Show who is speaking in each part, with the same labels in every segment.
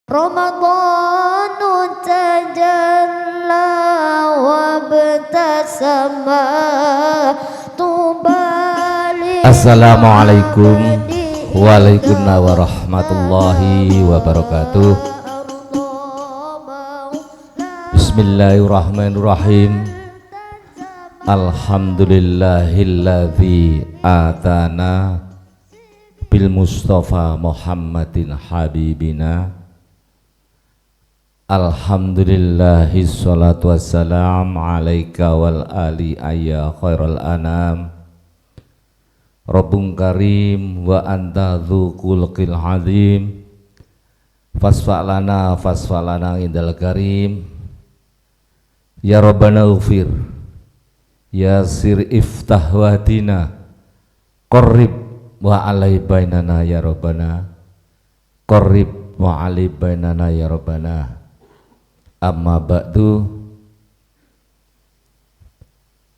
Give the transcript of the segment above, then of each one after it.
Speaker 1: Ramadhanu tajalla wa btasama tubali.
Speaker 2: Assalamualaikum warahmatullahi wabarakatuh. Bismillahirrahmanirrahim. Alhamdulillahilladzi atana bil Mustafa Muhammadin habibina. Alhamdulillahi sholatu wassalam alaika wal ali ayya khairal anam. Rabbun karim wa anta dzu khulqil azim. Fasfa'lana indal karim. Ya Rabbana ufir, ya sir iftah wadina, qarrib wa alai bainana ya Rabbana, qarrib wa alai bainana ya Rabbana. Amma ba'du,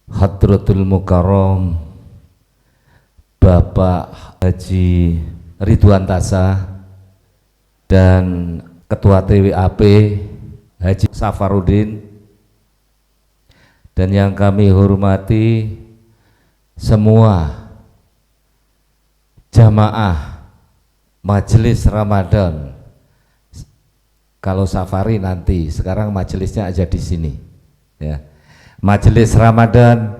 Speaker 2: Hadratul Mukarram Bapak Haji Ridwan Tasa dan Ketua TWAP Haji Safarudin, dan yang kami hormati semua jamaah Majelis Ramadan. Kalau safari nanti, sekarang majelisnya aja di sini ya. Majelis Ramadan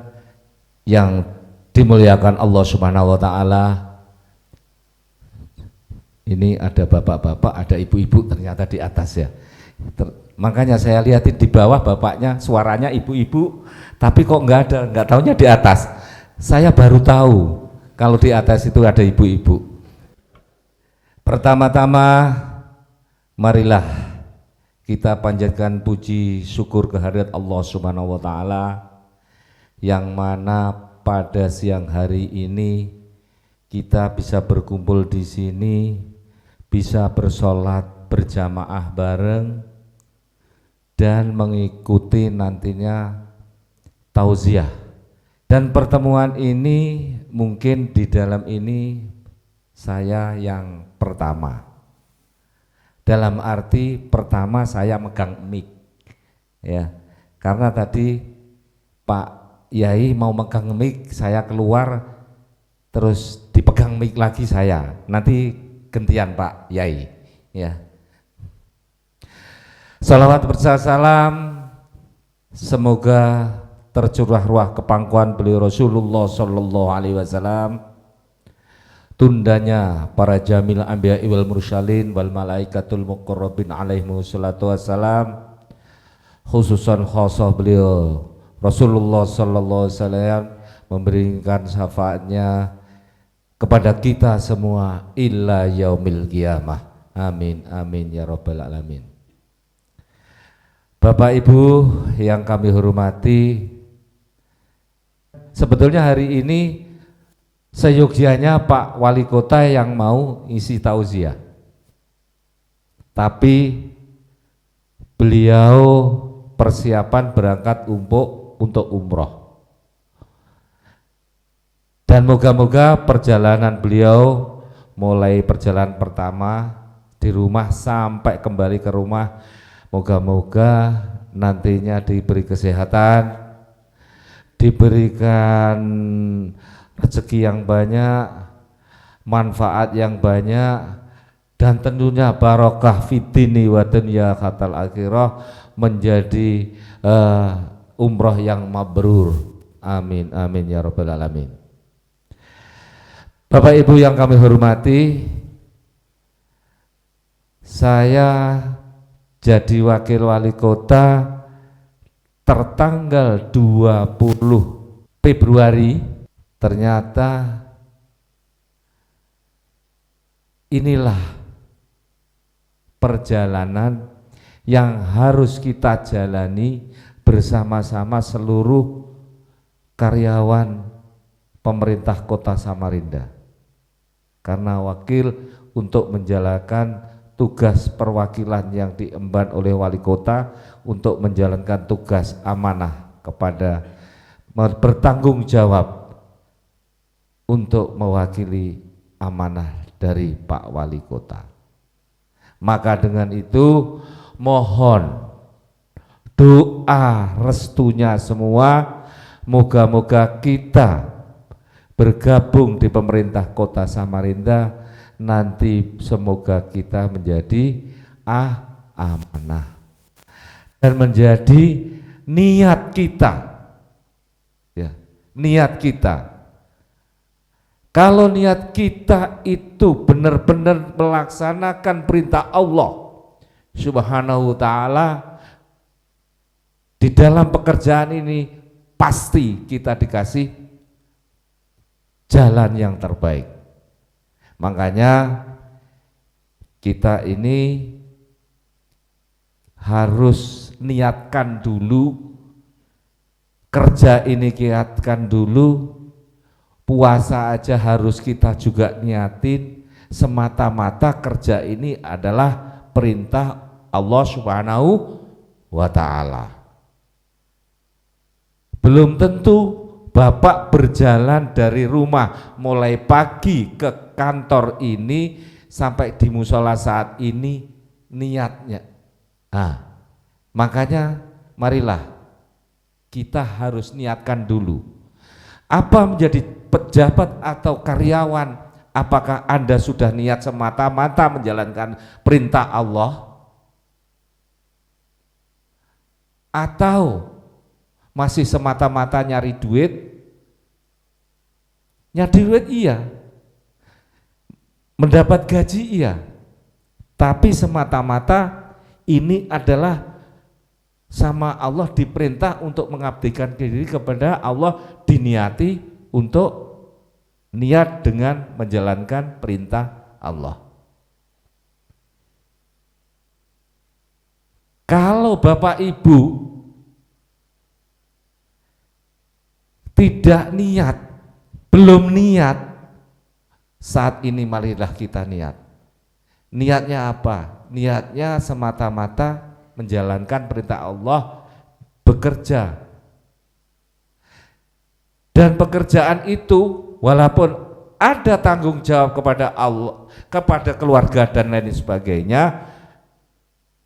Speaker 2: yang dimuliakan Allah Subhanahu wa taala. Ini ada bapak-bapak, ada ibu-ibu ternyata di atas ya. Makanya saya lihatin di bawah bapaknya, suaranya ibu-ibu, tapi kok nggak taunya di atas. Saya baru tahu kalau di atas itu ada ibu-ibu. Pertama-tama marilah kita panjatkan puji syukur kehadirat Allah Subhanahu wa taala yang mana pada siang hari ini kita bisa berkumpul di sini, bisa bersolat berjamaah bareng dan mengikuti nantinya tauziah. Dan pertemuan ini mungkin di dalam ini saya yang pertama. Dalam arti pertama saya megang mic ya, karena tadi Pak Yai mau megang mic, saya keluar terus dipegang mic lagi saya, nanti gantian Pak Yai ya. Salawat bersalam semoga tercurah ruah kepangkuan beliau Rasulullah Sallallahu Alaihi Wasallam, tundanya para jamil anbiya wal mursalin wal malaikatul muqarrabin alaihimu salatu wassalam, khususan khosah beliau Rasulullah sallallahu alaihi wasallam, memberikan syafaatnya kepada kita semua illa yaumil qiyamah. Amin amin ya rabbal alamin. Bapak Ibu yang kami hormati, sebetulnya hari ini seyogyanya Pak Wali Kota yang mau isi tauziah, tapi beliau persiapan berangkat untuk umroh, dan moga-moga perjalanan beliau mulai perjalanan pertama di rumah sampai kembali ke rumah, moga-moga nantinya diberi kesehatan, diberikan rezeki yang banyak, manfaat yang banyak, dan tentunya barokah fitini wa dunya khatal akhirah, menjadi umroh yang mabrur. Amin amin ya rabbal alamin. Bapak Ibu yang kami hormati, saya jadi wakil wali kota tertanggal 20 Februari. Ternyata inilah perjalanan yang harus kita jalani bersama-sama seluruh karyawan pemerintah Kota Samarinda, karena wakil untuk menjalankan tugas perwakilan yang diemban oleh wali kota untuk menjalankan tugas amanah kepada bertanggung jawab untuk mewakili amanah dari Pak Wali Kota. Maka dengan itu mohon doa restunya semua, moga-moga kita bergabung di pemerintah Kota Samarinda nanti, semoga kita menjadi amanah dan menjadi niat kita, ya, niat kita. Kalau niat kita itu benar-benar melaksanakan perintah Allah Subhanahu wa ta'ala, di dalam pekerjaan ini pasti kita dikasih jalan yang terbaik. Makanya kita ini harus niatkan dulu, kerja ini niatkan dulu, puasa aja harus kita juga niatin, semata-mata kerja ini adalah perintah Allah Subhanahu wa ta'ala. Belum tentu Bapak berjalan dari rumah mulai pagi ke kantor ini sampai di musola saat ini niatnya. Makanya marilah kita harus niatkan dulu. Apa menjadi pejabat atau karyawan, apakah Anda sudah niat semata-mata menjalankan perintah Allah? Atau masih semata-mata nyari duit? Nyari duit iya, mendapat gaji iya, tapi semata-mata ini adalah sama Allah diperintah untuk mengabdikan diri kepada Allah, diniati untuk niat dengan menjalankan perintah Allah. Kalau Bapak Ibu tidak niat, belum niat, saat ini marilah kita niat. Niatnya apa? Niatnya semata-mata menjalankan perintah Allah, bekerja. Dan pekerjaan itu walaupun ada tanggung jawab kepada Allah, kepada keluarga dan lain sebagainya,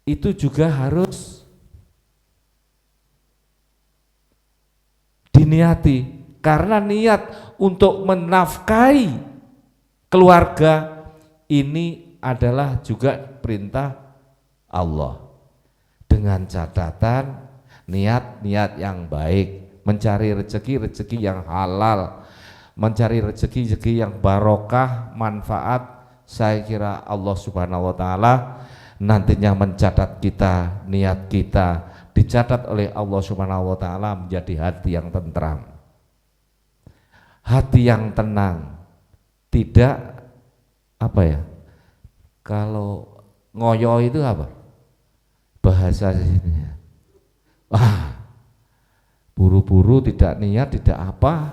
Speaker 2: itu juga harus diniati, karena niat untuk menafkahi keluarga ini adalah juga perintah Allah, dengan catatan niat-niat yang baik, mencari rezeki yang halal, mencari rezeki yang barokah, manfaat. Saya kira Allah Subhanahu wa ta'ala nantinya mencatat kita, niat kita dicatat oleh Allah Subhanahu wa ta'ala menjadi hati yang tentram, hati yang tenang, tidak apa ya, kalau ngoyo itu apa bahasa sini, buru-buru, tidak niat, tidak apa,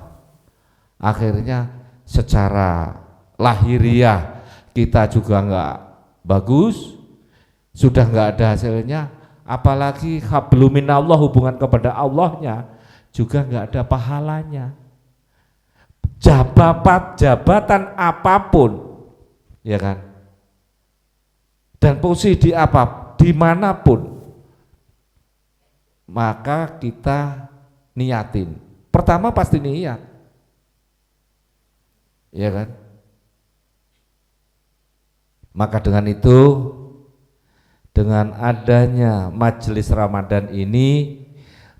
Speaker 2: akhirnya secara lahiriah kita juga enggak bagus, sudah enggak ada hasilnya, apalagi habluminallah, hubungan kepada Allahnya juga enggak ada pahalanya. Jabatan apapun, ya kan, dan posisi dimanapun, maka kita niatin. Pertama pasti niat, ya kan. Maka dengan itu, dengan adanya majelis Ramadan ini,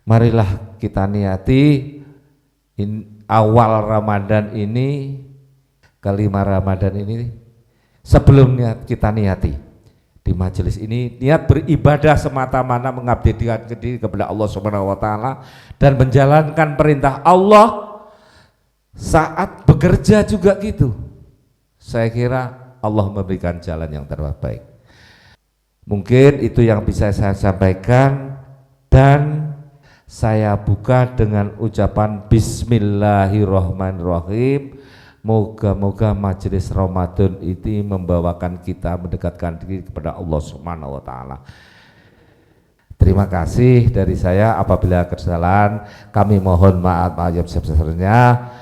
Speaker 2: marilah kita niati awal Ramadan ini, kelima Ramadan ini, sebelum kita niati di majelis ini, niat beribadah semata-mata mengabdikan diri kepada Allah Subhanahu wa ta'ala dan menjalankan perintah Allah. Saat bekerja juga gitu, saya kira Allah memberikan jalan yang terbaik. Mungkin itu yang bisa saya sampaikan, dan saya buka dengan ucapan Bismillahirrahmanirrahim. Moga-moga majelis Ramadan ini membawakan kita mendekatkan diri kepada Allah Subhanahu wa ta'ala. Terima kasih dari saya. Apabila kesalahan kami mohon maaf yang sebesar-besarnya.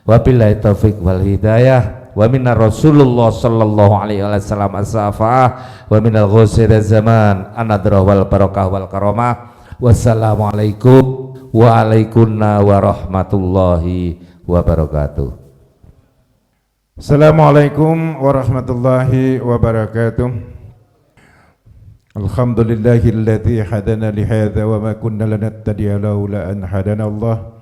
Speaker 2: Wabillahi taufiq wal hidayah. wa minna Rasulullah sallallahu alaihi wasallam as-safa'ah wa minal ghusir zaman an-nadrah wal barakah wal karamah. Wassalamualaikum waalaikumsalam warahmatullahi wabarakatuh.
Speaker 3: Assalamualaikum warahmatullahi wabarakatuh. Alhamdulillahilladzi hadana lihadza wa ma kunna lanahtadiya laula an hadana Allah.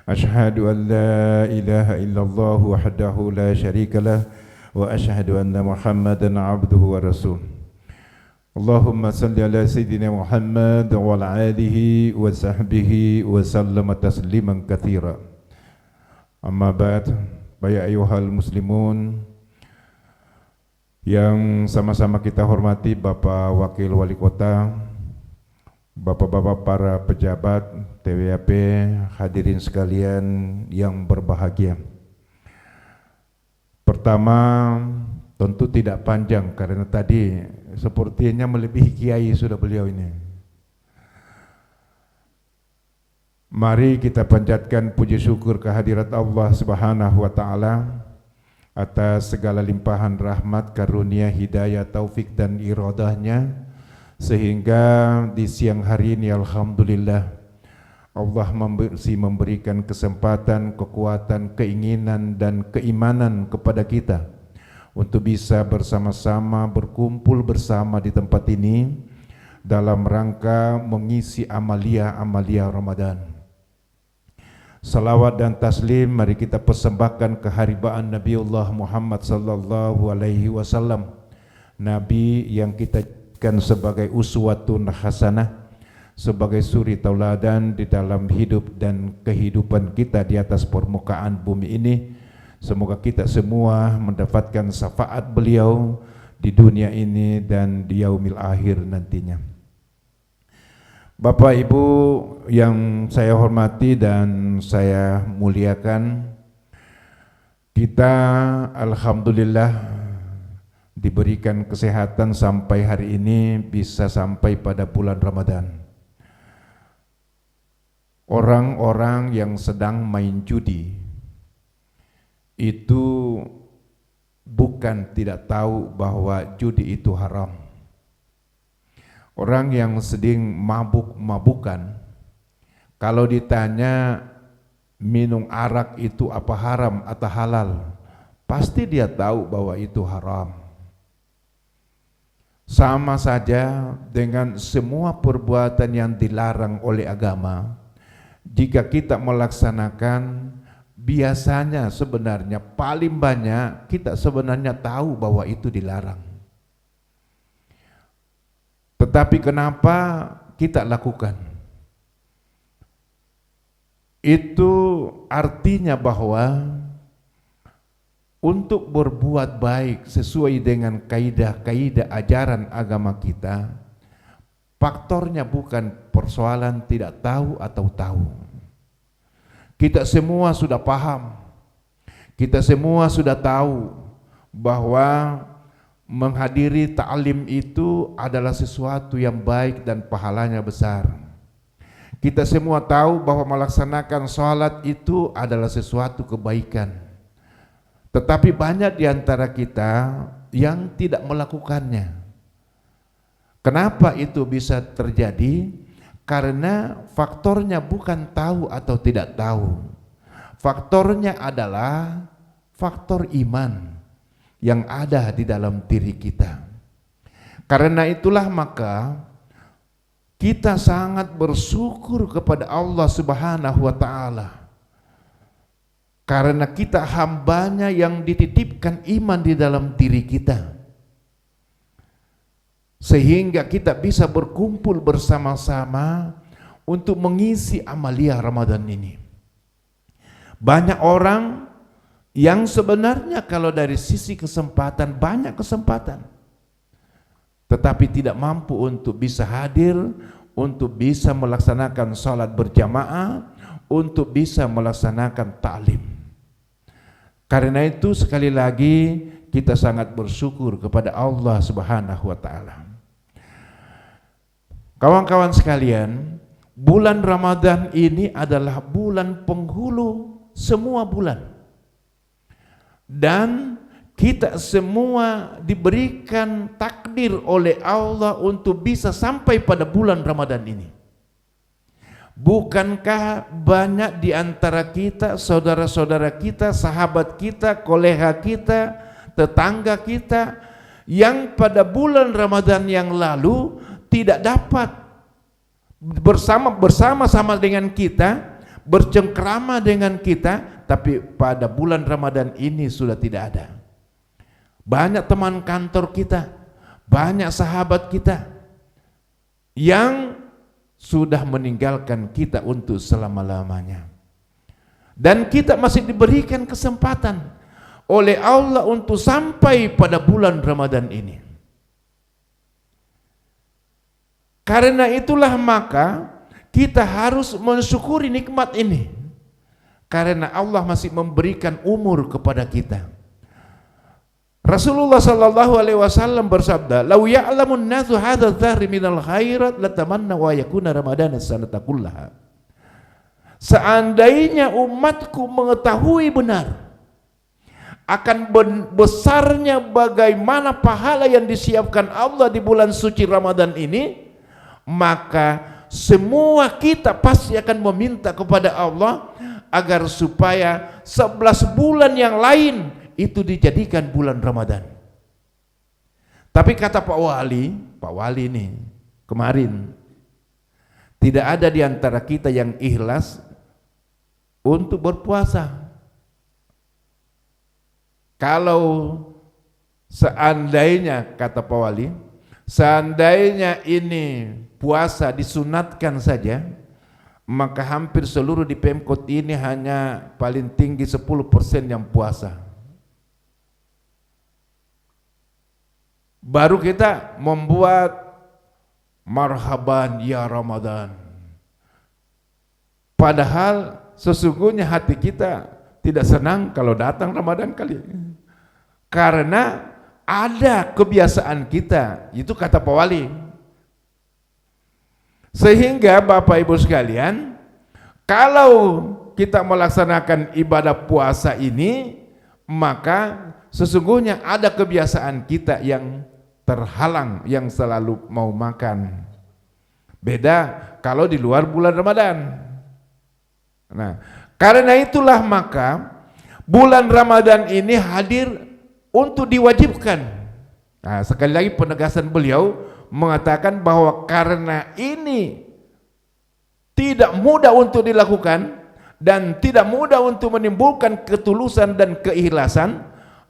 Speaker 3: Asyhadu an la ilaha illallah wahdahu la syarika lah wa asyhadu anna Muhammadan abduhu wa rasuluh. Allahumma salli ala sayyidina Muhammad wa ala alihi wa sahbihi wa sallama tasliman katsira. Amma ba'd, ya ayyuhal muslimun yang sama-sama kita hormati Bapak Wakil Wali Kota, Bapak-bapak para pejabat TWAP, hadirin sekalian yang berbahagia. Pertama, tentu tidak panjang karena tadi sepertinya melebihi kiai sudah beliau ini. Mari kita panjatkan puji syukur kehadirat Allah Subhanahu wa taala atas segala limpahan rahmat, karunia, hidayah, taufik dan iradahnya, sehingga di siang hari ini alhamdulillah Allah memberikan kesempatan, kekuatan, keinginan dan keimanan kepada kita untuk bisa bersama-sama berkumpul bersama di tempat ini dalam rangka mengisi amalia Ramadan. Salawat dan taslim mari kita persembahkan keharibaan Nabiullah Muhammad sallallahu alaihi wasallam, Nabi yang kita jadikan sebagai uswatun hasanah, sebagai suri tauladan di dalam hidup dan kehidupan kita di atas permukaan bumi ini. Semoga kita semua mendapatkan syafaat beliau di dunia ini dan di yaumil akhir nantinya. Bapak Ibu yang saya hormati dan saya muliakan, kita alhamdulillah diberikan kesehatan sampai hari ini bisa sampai pada bulan Ramadan. Orang-orang yang sedang main judi itu bukan tidak tahu bahwa judi itu haram. Orang yang sedang mabuk-mabukan, kalau ditanya minum arak itu apa haram atau halal, pasti dia tahu bahwa itu haram. Sama saja dengan semua perbuatan yang dilarang oleh agama, jika kita melaksanakan, biasanya sebenarnya paling banyak kita sebenarnya tahu bahwa itu dilarang. Tetapi kenapa kita lakukan? Itu artinya bahwa untuk berbuat baik sesuai dengan kaidah-kaidah ajaran agama kita, faktornya bukan persoalan tidak tahu atau tahu. Kita semua sudah paham, kita semua sudah tahu bahwa menghadiri ta'lim itu adalah sesuatu yang baik dan pahalanya besar. Kita semua tahu bahwa melaksanakan sholat itu adalah sesuatu kebaikan. Tetapi banyak di antara kita yang tidak melakukannya. Kenapa itu bisa terjadi? Karena faktornya bukan tahu atau tidak tahu. Faktornya adalah faktor iman yang ada di dalam diri kita. Karena itulah maka kita sangat bersyukur kepada Allah Subhanahu wa taala. Karena kita hambanya yang dititipkan iman di dalam diri kita, sehingga kita bisa berkumpul bersama-sama untuk mengisi amalia Ramadan ini. Banyak orang yang sebenarnya kalau dari sisi kesempatan banyak kesempatan, tetapi tidak mampu untuk bisa hadir, untuk bisa melaksanakan salat berjamaah, untuk bisa melaksanakan ta'lim. Karena itu sekali lagi kita sangat bersyukur kepada Allah Subhanahu wa taala. Kawan-kawan sekalian, bulan Ramadan ini adalah bulan penghulu semua bulan. Dan kita semua diberikan takdir oleh Allah untuk bisa sampai pada bulan Ramadan ini. Bukankah banyak di antara kita, saudara-saudara kita, sahabat kita, kolega kita, tetangga kita yang pada bulan Ramadan yang lalu tidak dapat bersama-sama dengan kita, bercengkrama dengan kita, tapi pada bulan Ramadan ini sudah tidak ada. Banyak teman kantor kita, banyak sahabat kita yang sudah meninggalkan kita untuk selama-lamanya. Dan kita masih diberikan kesempatan oleh Allah untuk sampai pada bulan Ramadan ini. Karena itulah maka kita harus mensyukuri nikmat ini. Karena Allah masih memberikan umur kepada kita. Rasulullah sallallahu alaihi wasallam bersabda, "Lau ya'lamun nasu hadza dzahri minal khairat latamanna wa yakuna ramadana sanata kullaha." Seandainya umatku mengetahui benar akan besarnya bagaimana pahala yang disiapkan Allah di bulan suci Ramadan ini, maka semua kita pasti akan meminta kepada Allah agar supaya 11 bulan yang lain itu dijadikan bulan Ramadan. Tapi kata Pak Wali ini kemarin, tidak ada di antara kita yang ikhlas untuk berpuasa. Kalau seandainya, kata Pak Wali, seandainya ini puasa disunatkan saja, maka hampir seluruh di Pemkot ini hanya paling tinggi 10% yang puasa. Baru kita membuat marhaban ya Ramadan. Padahal sesungguhnya hati kita tidak senang kalau datang Ramadan kali. Karena ada kebiasaan kita, itu kata Pak Wali. Sehingga Bapak Ibu sekalian, kalau kita melaksanakan ibadah puasa ini, maka sesungguhnya ada kebiasaan kita yang terhalang, yang selalu mau makan. Beda kalau di luar bulan Ramadan. Nah, karena itulah maka bulan Ramadan ini hadir untuk diwajibkan. Nah, sekali lagi penegasan beliau mengatakan bahwa karena ini tidak mudah untuk dilakukan dan tidak mudah untuk menimbulkan ketulusan dan keikhlasan,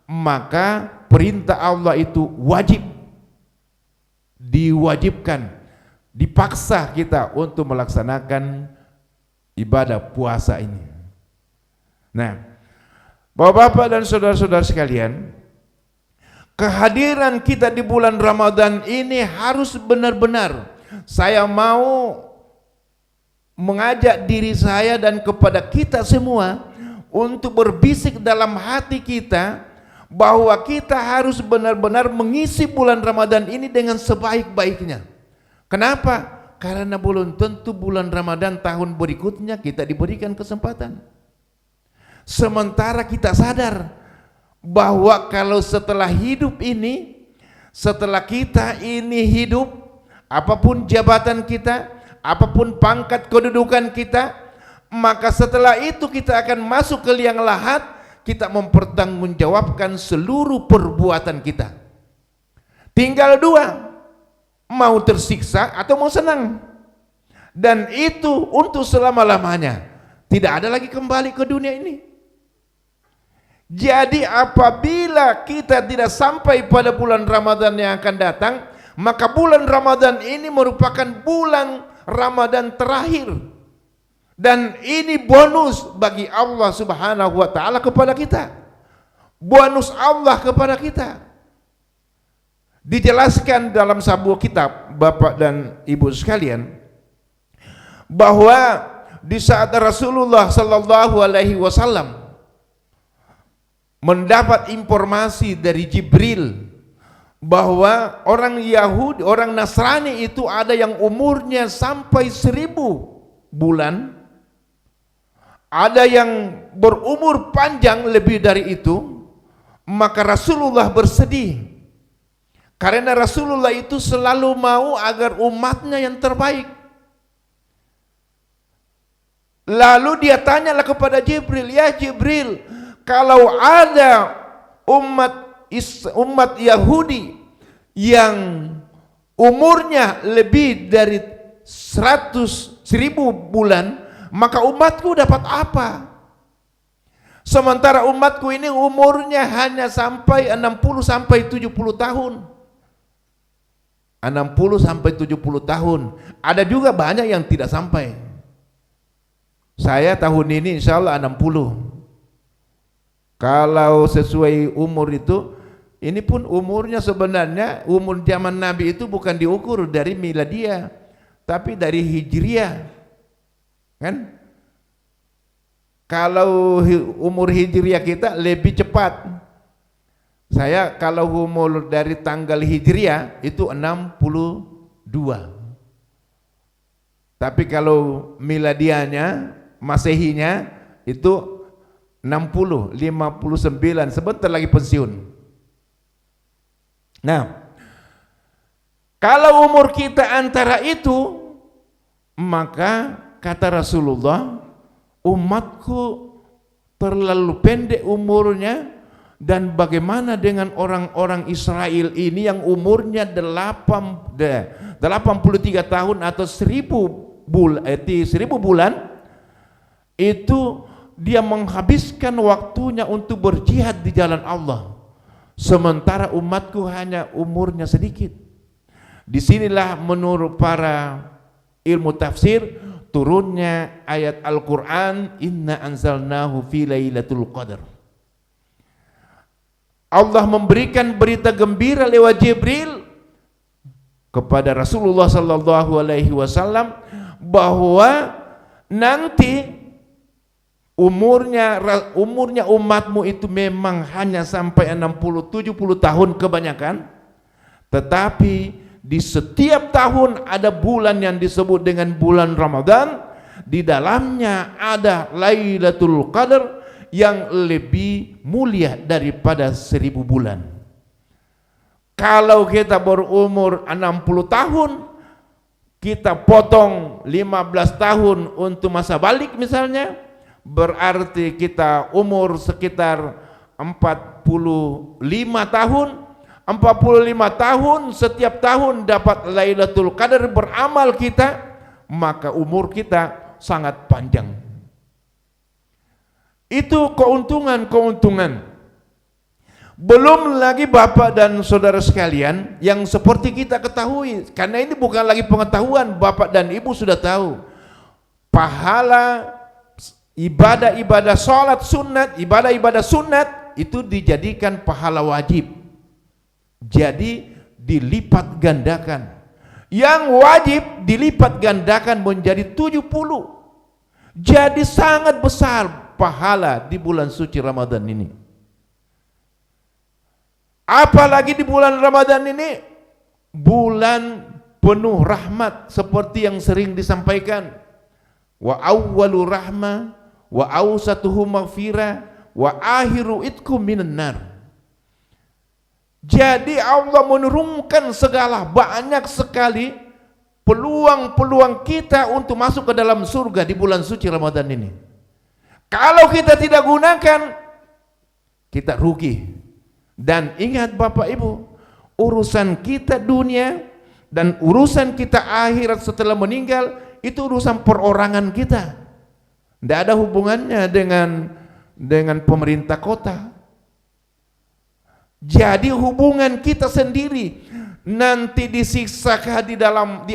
Speaker 3: maka perintah Allah itu wajib, diwajibkan, dipaksa kita untuk melaksanakan ibadah puasa ini. Nah, Bapak-bapak dan saudara-saudara sekalian, kehadiran kita di bulan Ramadan ini harus benar-benar, saya mau mengajak diri saya dan kepada kita semua untuk berbisik dalam hati kita bahwa kita harus benar-benar mengisi bulan Ramadan ini dengan sebaik-baiknya. Kenapa? Karena belum tentu bulan Ramadan tahun berikutnya kita diberikan kesempatan. Sementara kita sadar bahwa kalau setelah hidup ini, setelah kita ini hidup, apapun jabatan kita, apapun pangkat kedudukan kita, maka setelah itu kita akan masuk ke liang lahat, kita mempertanggungjawabkan seluruh perbuatan kita. Tinggal dua, mau tersiksa atau mau senang. Dan itu untuk selama-lamanya. Tidak ada lagi kembali ke dunia ini. Jadi apabila kita tidak sampai pada bulan Ramadan yang akan datang, maka bulan Ramadan ini merupakan bulan Ramadan terakhir. Dan ini bonus bagi Allah Subhanahu wa taala kepada kita. Bonus Allah kepada kita. Dijelaskan dalam sebuah kitab, Bapak dan Ibu sekalian, bahwa di saat Rasulullah sallallahu alaihi wasallam mendapat informasi dari Jibril bahwa orang Yahudi, orang Nasrani itu ada yang umurnya sampai 1000 bulan, ada yang berumur panjang lebih dari itu, Maka Rasulullah bersedih karena Rasulullah itu selalu mau agar umatnya yang terbaik. Lalu dia tanyalah kepada Jibril, ya Jibril, kalau ada umat Yahudi yang umurnya lebih dari 1000 bulan, maka umatku dapat apa? Sementara umatku ini umurnya hanya sampai 60 sampai 70 tahun. 60 sampai 70 tahun. Ada juga banyak yang tidak sampai. Saya tahun ini insya Allah 60. Kalau sesuai umur itu, ini pun umurnya sebenarnya, umur zaman Nabi itu bukan diukur dari miladiah, tapi dari hijriah. Kan? Kalau umur hijriah kita lebih cepat. Saya kalau umur dari tanggal hijriah itu 62. Tapi kalau miladiahnya, masehinya itu 60, 59, sebentar lagi pensiun. Nah, kalau umur kita antara itu, maka kata Rasulullah, umatku terlalu pendek umurnya. Dan bagaimana dengan orang-orang Israel ini yang umurnya 83 tahun atau 1000 bulan, itu dia menghabiskan waktunya untuk berjihad di jalan Allah, sementara umatku hanya umurnya sedikit. Disinilah menurut para ilmu tafsir turunnya ayat Al-Quran, Inna anzalnahu fi lailatul qadar. Allah memberikan berita gembira lewat Jibril kepada Rasulullah sallallahu alaihi wasallam bahwa nanti umurnya umatmu itu memang hanya sampai 60-70 tahun kebanyakan, tetapi di setiap tahun ada bulan yang disebut dengan bulan Ramadan, di dalamnya ada Lailatul Qadar yang lebih mulia daripada 1000 bulan. Kalau kita berumur 60 tahun, kita potong 15 tahun untuk masa balik misalnya, berarti kita umur sekitar 45 tahun. 45 tahun, setiap tahun dapat Lailatul Qadar, beramal kita, maka umur kita sangat panjang. Itu keuntungan-keuntungan. Belum lagi Bapak dan saudara sekalian yang seperti kita ketahui, karena ini bukan lagi pengetahuan, Bapak dan Ibu sudah tahu, pahala ibadah-ibadah sholat sunat, ibadah-ibadah sunat itu dijadikan pahala wajib. Jadi dilipat gandakan. Yang wajib dilipat gandakan menjadi 70. Jadi sangat besar pahala di bulan suci Ramadan ini. Apalagi di bulan Ramadan ini, bulan penuh rahmat seperti yang sering disampaikan. Wa awwalu rahmah wa awsatuhu maghfirah wa akhiru itkum minan nar. Jadi Allah menurunkan segala banyak sekali peluang-peluang kita untuk masuk ke dalam surga di bulan suci Ramadan ini. Kalau kita tidak gunakan, kita rugi. Dan ingat Bapak Ibu, urusan kita dunia dan urusan kita akhirat setelah meninggal itu urusan perorangan kita. Tidak ada hubungannya dengan pemerintah kota. Jadi hubungan kita sendiri. Nanti disiksakah di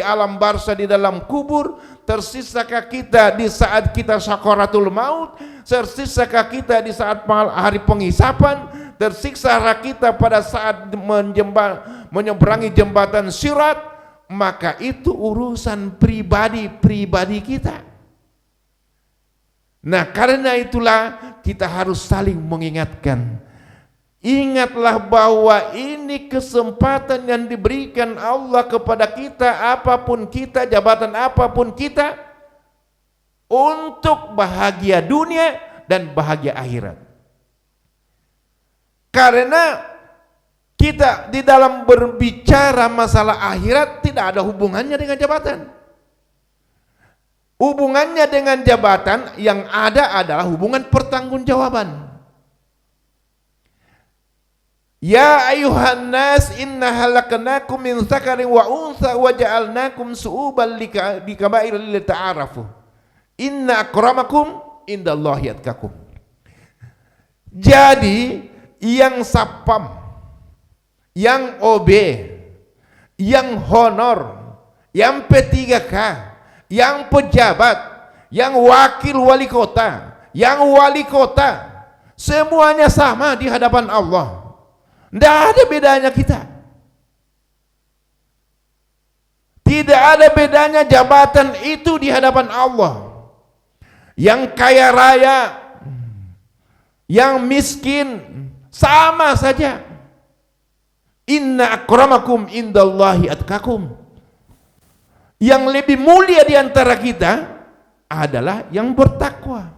Speaker 3: alam barzah, di dalam kubur? Tersisakah kita di saat kita sakaratul maut? Tersisakah kita di saat hari penghisapan? Tersiksakah kita pada saat menyeberangi jembatan Sirat? Maka itu urusan pribadi kita. Nah, karena itulah kita harus saling mengingatkan. Ingatlah bahwa ini kesempatan yang diberikan Allah kepada kita, apapun kita, jabatan apapun kita, untuk bahagia dunia dan bahagia akhirat. Karena kita di dalam berbicara masalah akhirat tidak ada hubungannya dengan jabatan. Hubungannya dengan jabatan yang ada adalah hubungan pertanggungjawaban. Ya ayuhan nas inna halaknakum min dzakarin wa untha wa ja'alnakum su'uban likabair lita'arafu. Inna akramakum indallahi atqakum. Jadi yang sapam, yang OB, yang honor, yang P3K, yang pejabat, yang wakil wali kota, yang wali kota, semuanya sama di hadapan Allah. Tidak ada bedanya kita. Tidak ada bedanya jabatan itu di hadapan Allah. Yang kaya raya, yang miskin, sama saja. Inna akramakum indallahi atqakum. Yang lebih mulia di antara kita adalah yang bertakwa.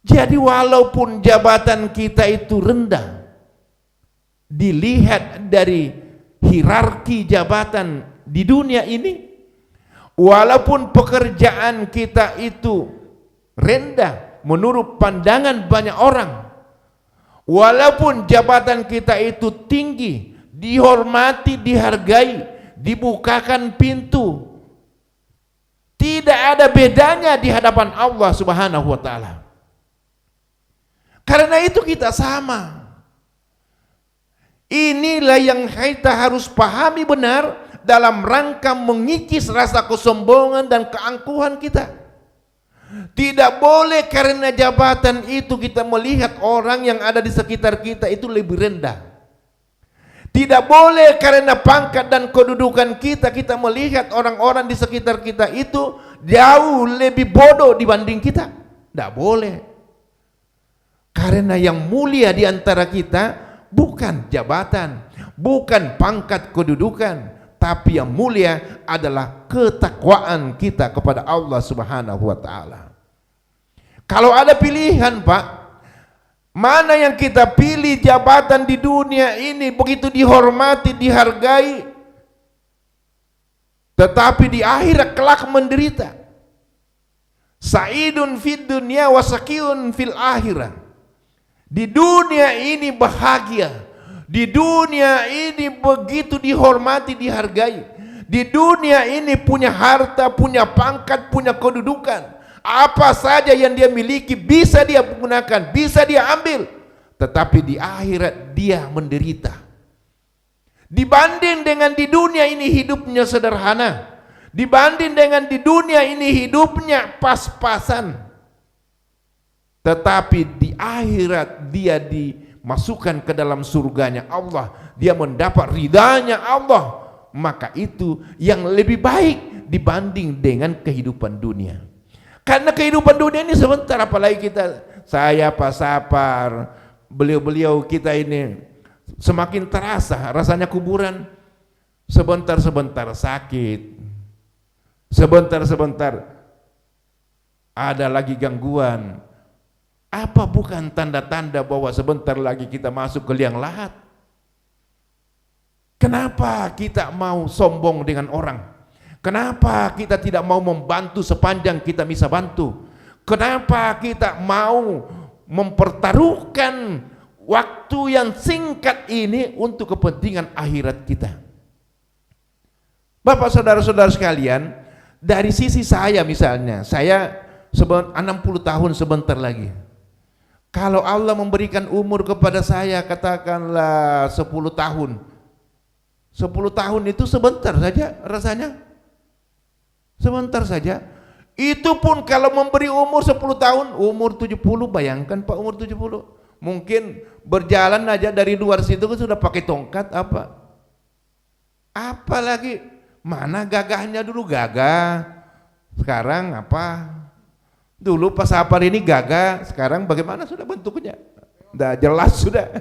Speaker 3: Jadi walaupun jabatan kita itu rendah, dilihat dari hierarki jabatan di dunia ini, walaupun pekerjaan kita itu rendah menurut pandangan banyak orang, walaupun jabatan kita itu tinggi, dihormati, dihargai, dibukakan pintu, tidak ada bedanya di hadapan Allah Subhanahu wa taala. Karena itu kita sama. Inilah yang kita harus pahami benar dalam rangka mengikis rasa kesombongan dan keangkuhan kita. Tidak boleh karena jabatan itu kita melihat orang yang ada di sekitar kita itu lebih rendah. Tidak boleh karena pangkat dan kedudukan kita melihat orang-orang di sekitar kita itu jauh lebih bodoh dibanding kita. Tidak boleh. Karena yang mulia di antara kita bukan jabatan, bukan pangkat kedudukan, tapi yang mulia adalah ketakwaan kita kepada Allah Subhanahu wa taala. Kalau ada pilihan, Pak, mana yang kita pilih jabatan di dunia ini begitu dihormati, dihargai, tetapi di akhirat kelak menderita. Sa'idun fid dunya wa saqiyun fil akhirah. Di dunia ini bahagia, di dunia ini begitu dihormati, dihargai, di dunia ini punya harta, punya pangkat, punya kedudukan. Apa saja yang dia miliki bisa dia gunakan, bisa dia ambil, tetapi di akhirat dia menderita. Dibanding dengan di dunia ini hidupnya sederhana, dibanding dengan di dunia ini hidupnya pas-pasan, tetapi di akhirat dia dimasukkan ke dalam surganya Allah, dia mendapat ridhanya Allah, maka itu yang lebih baik dibanding dengan kehidupan dunia. Karena kehidupan dunia ini sebentar, apalagi kita, saya Pak Sapar, beliau-beliau kita ini semakin terasa rasanya kuburan. Sebentar-sebentar sakit, sebentar-sebentar ada lagi gangguan. Apa bukan tanda-tanda bahwa sebentar lagi kita masuk ke liang lahat? Kenapa kita mau sombong dengan orang? Kenapa kita tidak mau membantu sepanjang kita bisa bantu? Kenapa kita mau mempertaruhkan waktu yang singkat ini untuk kepentingan akhirat kita? Bapak saudara-saudara sekalian, dari sisi saya misalnya, saya 60 tahun sebentar lagi. Kalau Allah memberikan umur kepada saya katakanlah 10 tahun. 10 tahun itu sebentar saja rasanya. Sebentar saja. Itu pun kalau memberi umur 10 tahun, umur 70, bayangkan Pak, umur 70. Mungkin berjalan aja dari luar situ kan sudah pakai tongkat apa. Apalagi mana gagahnya dulu, gagah. Sekarang apa? Dulu pas Sapar ini gagah, sekarang bagaimana sudah bentuknya? Udah jelas sudah.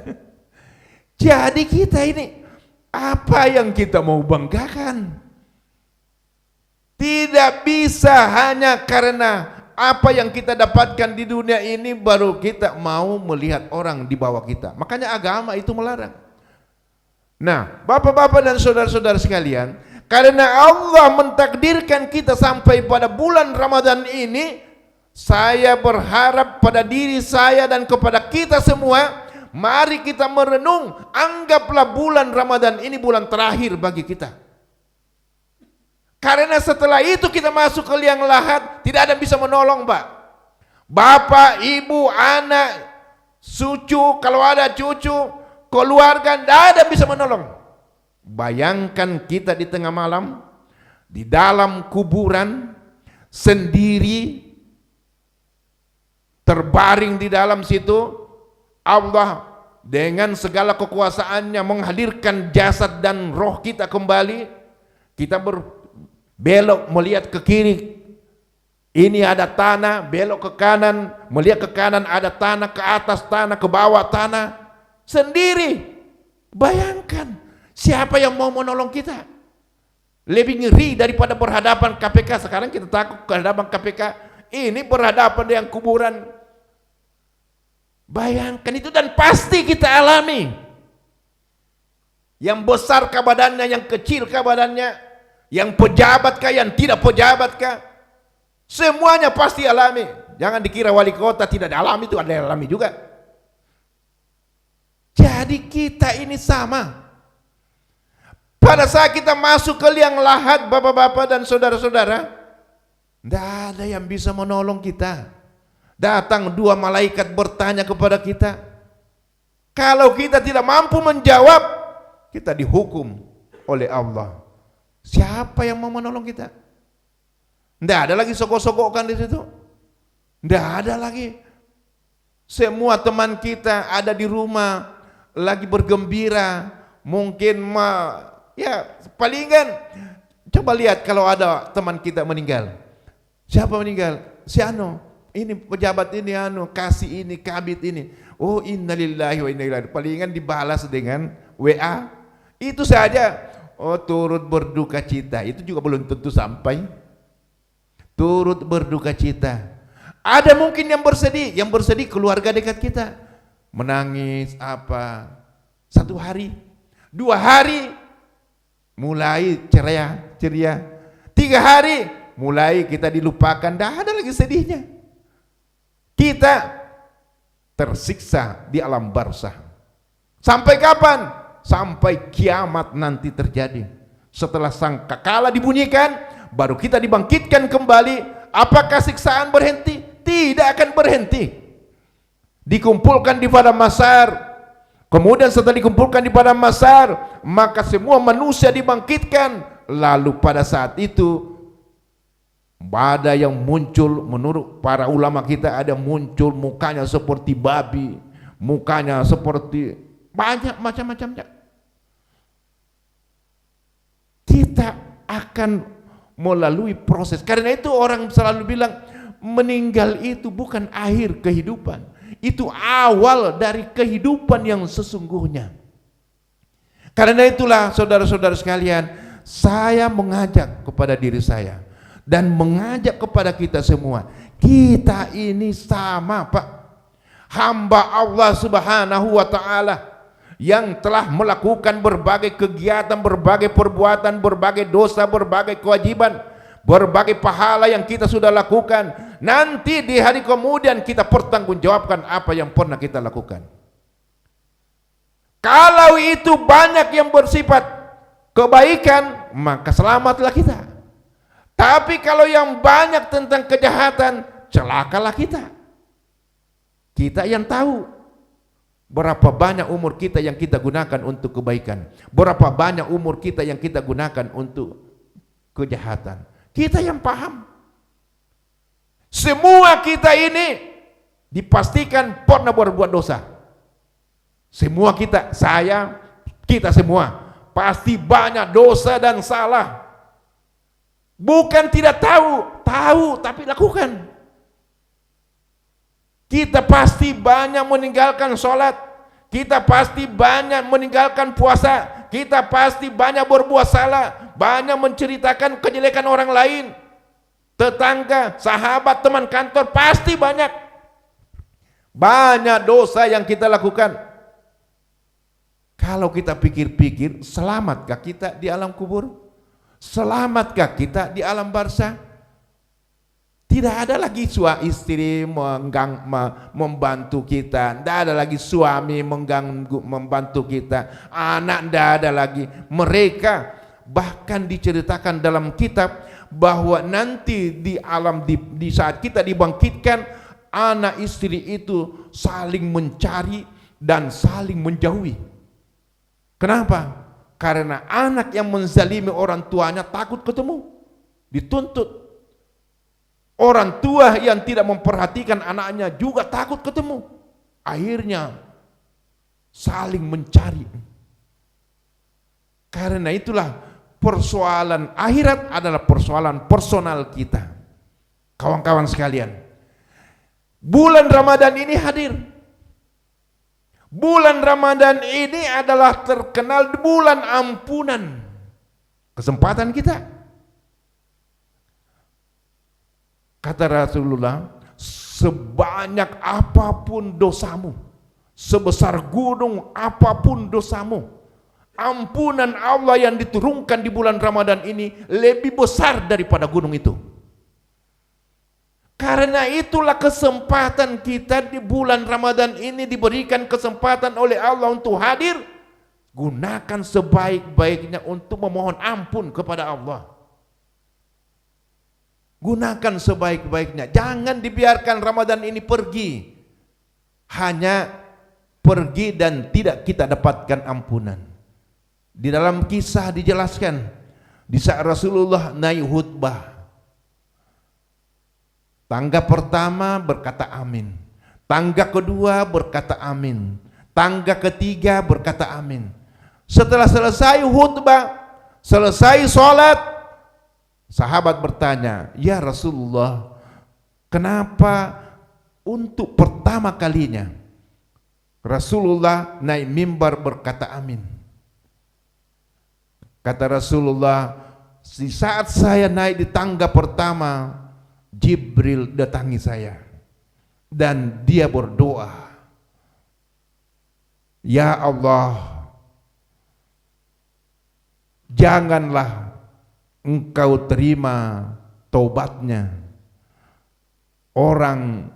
Speaker 3: Jadi kita ini apa yang kita mau banggakan? Tidak bisa hanya karena apa yang kita dapatkan di dunia ini baru kita mau melihat orang di bawah kita. Makanya agama itu melarang. Nah, bapak-bapak dan saudara-saudara sekalian, karena Allah mentakdirkan kita sampai pada bulan Ramadan ini, saya berharap pada diri saya dan kepada kita semua, mari kita merenung, anggaplah bulan Ramadan ini bulan terakhir bagi kita. Karena setelah itu kita masuk ke liang lahat, tidak ada yang bisa menolong, Pak. Bapak, ibu, anak, cucu, kalau ada cucu, keluarga, tidak ada yang bisa menolong. Bayangkan kita di tengah malam, di dalam kuburan, sendiri, terbaring di dalam situ, Allah dengan segala kekuasaannya menghadirkan jasad dan roh kita kembali. Kita belok melihat ke kiri, ini ada tanah, belok ke kanan, melihat ke kanan ada tanah, ke atas tanah, ke bawah tanah, sendiri. Bayangkan, siapa yang mau menolong kita? Lebih ngeri daripada berhadapan KPK. Sekarang kita takut berhadapan KPK, ini berhadapan dengan kuburan. Bayangkan itu, dan pasti kita alami. Yang besar kah badannya, yang kecil kah badannya, yang pejabat kah, yang tidak pejabat kah, semuanya pasti alami. Jangan dikira wali kota tidak alami, itu ada yang alami juga. Jadi kita ini sama. Pada saat kita masuk ke liang lahat, bapak-bapak dan saudara-saudara, tidak ada yang bisa menolong kita. Datang dua malaikat bertanya kepada kita. Kalau kita tidak mampu menjawab, kita dihukum oleh Allah. Siapa yang mau menolong kita? Tidak ada lagi sokok-sokokan di situ. Tidak ada lagi. Semua teman kita ada di rumah, lagi bergembira. Mungkin ya palingan coba lihat kalau ada teman kita meninggal. Siapa meninggal? Si Ano. Ini pejabat ini, kasih ini, kabit ini. Oh, innalillahi wa inna ilaihi. Palingan dibalas dengan WA. Itu saja. Oh, turut berduka cita. Itu juga belum tentu sampai. Turut berduka cita. Ada mungkin yang bersedih keluarga dekat kita. Menangis apa? 1 hari, 2 hari, mulai ceria. 3 hari, mulai kita dilupakan. Dah ada lagi sedihnya. Kita tersiksa di alam barzah. Sampai kapan? Sampai kiamat nanti terjadi. Setelah sangkakala dibunyikan, baru kita dibangkitkan kembali. Apakah siksaan berhenti? Tidak akan berhenti. Dikumpulkan di padang mahsyar. Kemudian setelah dikumpulkan di padang mahsyar, maka semua manusia dibangkitkan. Lalu pada saat itu ada yang muncul, menurut para ulama kita, ada muncul mukanya seperti babi, mukanya seperti banyak macam-macamnya. Kita akan melalui proses. Karena itu orang selalu bilang meninggal itu bukan akhir kehidupan, itu awal dari kehidupan yang sesungguhnya. Karena itulah saudara-saudara sekalian, saya mengajak kepada diri saya dan mengajak kepada kita semua, kita ini sama, Pak, hamba Allah Subhanahu wa ta'ala yang telah melakukan berbagai kegiatan, berbagai perbuatan, berbagai dosa, berbagai kewajiban, berbagai pahala yang kita sudah lakukan. Nanti di hari kemudian kita pertanggungjawabkan apa yang pernah kita lakukan. Kalau itu banyak yang bersifat kebaikan, maka selamatlah kita. Tapi kalau yang banyak tentang kejahatan, celakalah kita. Kita yang tahu berapa banyak umur kita yang kita gunakan untuk kebaikan, berapa banyak umur kita yang kita gunakan untuk kejahatan. Kita yang paham. Semua kita ini dipastikan pernah berbuat dosa. Semua kita, saya, kita semua pasti banyak dosa dan salah. Bukan tidak tahu tapi lakukan. Kita pasti banyak meninggalkan sholat, kita pasti banyak meninggalkan puasa, kita pasti banyak berbuat salah, banyak menceritakan kejelekan orang lain. tetangga, sahabat, teman kantor, pasti banyak dosa yang kita lakukan. Kalau kita pikir-pikir, selamatkah kita di alam kubur? Selamatkah kita di alam barzah? Tidak ada lagi suami istri membantu kita, tidak ada lagi suami mengganggu membantu kita, anak tidak ada lagi. Mereka bahkan diceritakan dalam kitab bahwa nanti di alam di saat kita dibangkitkan, anak istri itu saling mencari dan saling menjauhi. Kenapa? Karena anak yang menzalimi orang tuanya takut ketemu, dituntut. Orang tua yang tidak memperhatikan anaknya juga takut ketemu. Akhirnya saling mencari. Karena itulah persoalan akhirat adalah persoalan personal kita. Kawan-kawan sekalian, bulan Ramadan ini hadir. Bulan Ramadan ini adalah terkenal bulan ampunan. Kesempatan kita. Kata Rasulullah, sebanyak apapun dosamu, sebesar gunung apapun dosamu, ampunan Allah yang diturunkan di bulan Ramadan ini lebih besar daripada gunung itu. Karena itulah kesempatan kita di bulan Ramadan ini, diberikan kesempatan oleh Allah untuk hadir. Gunakan sebaik-baiknya untuk memohon ampun kepada Allah. Gunakan sebaik-baiknya. Jangan dibiarkan Ramadan ini pergi. Hanya pergi dan tidak kita dapatkan ampunan. Di dalam kisah dijelaskan, di saat Rasulullah naik khutbah, tangga pertama berkata amin, tangga kedua berkata amin, tangga ketiga berkata amin. Setelah selesai khutbah, selesai sholat, sahabat bertanya, "Ya Rasulullah, kenapa untuk pertama kalinya Rasulullah naik mimbar berkata amin?" Kata Rasulullah, di saat saya naik di tangga pertama, Jibril datangi saya dan dia berdoa, "Ya Allah, janganlah Engkau terima taubatnya orang,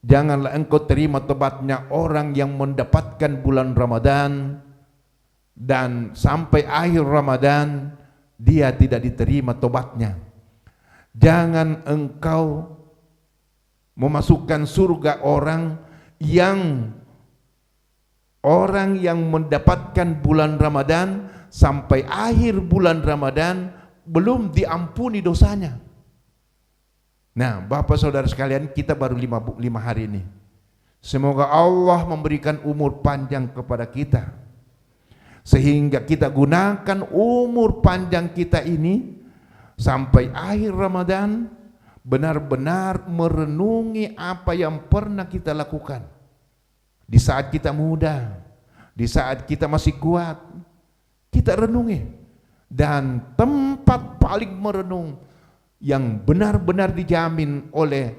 Speaker 3: janganlah Engkau terima taubatnya orang yang mendapatkan bulan Ramadan dan sampai akhir Ramadan dia tidak diterima taubatnya. Jangan Engkau memasukkan surga orang yang mendapatkan bulan Ramadan sampai akhir bulan Ramadan belum diampuni dosanya." Nah, Bapak Saudara sekalian, kita baru 5 hari ini. Semoga Allah memberikan umur panjang kepada kita, sehingga kita gunakan umur panjang kita ini sampai akhir Ramadan benar-benar merenungi apa yang pernah kita lakukan di saat kita muda, di saat kita masih kuat. Kita renungi, dan tempat paling merenung yang benar-benar dijamin oleh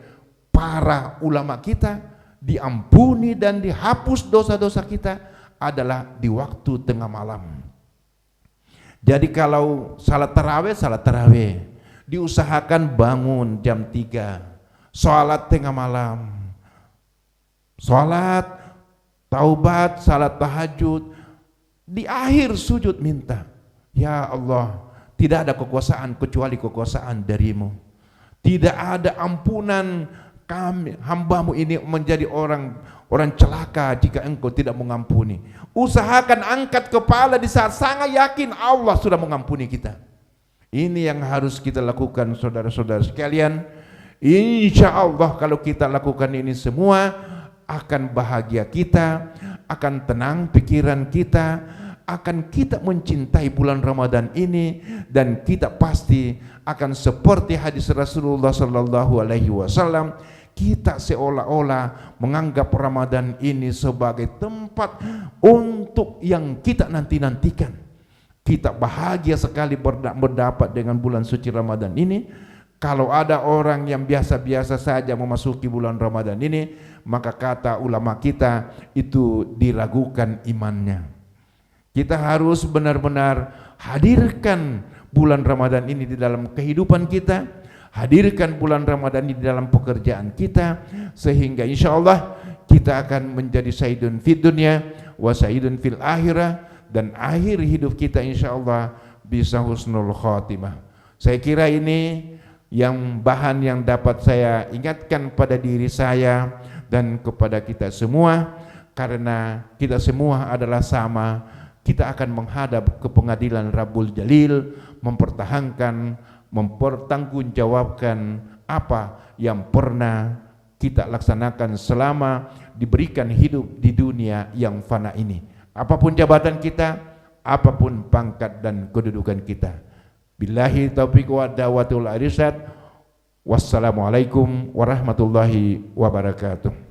Speaker 3: para ulama kita, diampuni dan dihapus dosa-dosa kita adalah di waktu tengah malam. Jadi kalau salat tarawih, diusahakan bangun jam 3, salat tengah malam, salat taubat, salat tahajud. Di akhir sujud minta, "Ya Allah, tidak ada kekuasaan kecuali kekuasaan darimu. Tidak ada ampunan kami, hambamu ini menjadi orang celaka jika Engkau tidak mengampuni." Usahakan angkat kepala di saat sangat yakin Allah sudah mengampuni kita. Ini yang harus kita lakukan, saudara-saudara sekalian. Insya Allah kalau kita lakukan ini semua, akan bahagia kita, akan tenang pikiran kita, akan kita mencintai bulan Ramadan ini, dan kita pasti akan seperti hadis Rasulullah sallallahu alaihi wasallam, kita seolah-olah menganggap Ramadan ini sebagai tempat untuk yang kita nanti-nantikan. Kita bahagia sekali berdapat dengan bulan suci Ramadan ini, Kalau ada orang yang biasa-biasa saja memasuki bulan Ramadan ini, maka kata ulama kita itu diragukan imannya. Kita harus benar-benar hadirkan bulan Ramadan ini di dalam kehidupan kita, hadirkan bulan Ramadan ini di dalam pekerjaan kita, sehingga insya Allah kita akan menjadi sayyidun fid dunya wa sayyidun fil akhirah, dan akhir hidup kita insya Allah bisa husnul khotimah. Saya kira ini yang bahan yang dapat saya ingatkan pada diri saya dan kepada kita semua, karena kita semua adalah sama. Kita akan menghadap ke pengadilan Rabbul Jalil, mempertanggungjawabkan apa yang pernah kita laksanakan selama diberikan hidup di dunia yang fana ini. Apapun jabatan kita, apapun pangkat dan kedudukan kita. Billahi taufiq wa dawatul arsyad. Wassalamualaikum warahmatullahi wabarakatuh.